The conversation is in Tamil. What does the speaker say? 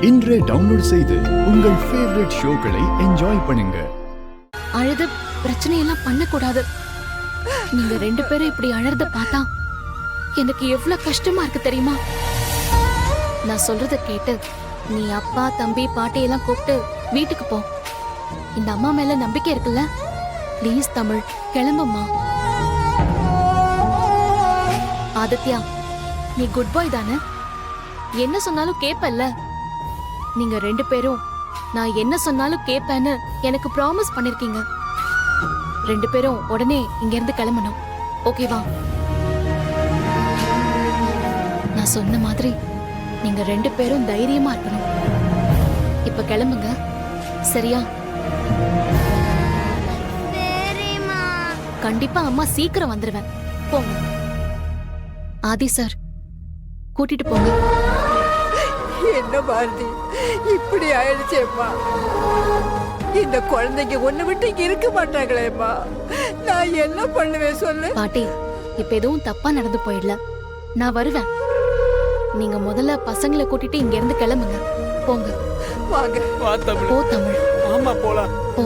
இன்றே டவுன்லோட் செய்து உங்கள் ஃபேவரட் ஷோக்களை என்ஜாய் பண்ணுங்க. அழுது பிரச்சனையெல்லாம் பண்ணக்கூடாது. நீங்க 2 பேரும் இப்படி அழறத பார்த்தா எனக்கு எவ்வளவு கஷ்டமா இருக்கு தெரியுமா? நான் சொல்றத கேட்டு நீ அப்பா தம்பி பாட்டி எல்லாம் கூப்பிட்டு வீட்டுக்கு போ. இந்த அம்மா மேல நம்பிக்கை இருக்குல்ல? ப்ளீஸ் தமிழ், கிளம்புமா. ஆதித்யா, நீ குட் பாய் தானே? என்ன சொன்னாலும் கேப்பல்ல? நீங்க 2 பேரும் நான் என்ன சொன்னாலும் கேப்பேன்னு எனக்கு ப்ராமிஸ் பண்ணிருக்கீங்க. 2 பேரும் உடனே இங்க இருந்து கிளம்பணும். ஓகேவா? நான் சொன்ன மாதிரி நீங்க 2 பேரும் தைரியமா இருக்கணும். இப்ப கிளம்புங்க, சரியா? கண்டிப்பா அம்மா சீக்கிரம் வந்துருவேன். போங்க. ஆதி சார், கூட்டிட்டு போங்க. என்ன பாரதி, இப்படி ஆயிடுச்சேம்மா. இந்த குழந்தைங்க ஒண்ணு விட்டு இங்க இருக்க மாட்டாங்களேம்மா. நான் என்ன பண்ணுவேன் சொல்லு? பாட்டி, இப்ப எதுவும் தப்பா நடந்து போயிடல. நான் வருவேன். நீங்க முதல்ல பசங்களை கூட்டிட்டு இங்க இருந்து கிளம்புங்க. போங்க. வாங்க. போ தமிழ். ஆமா போலாம். போ.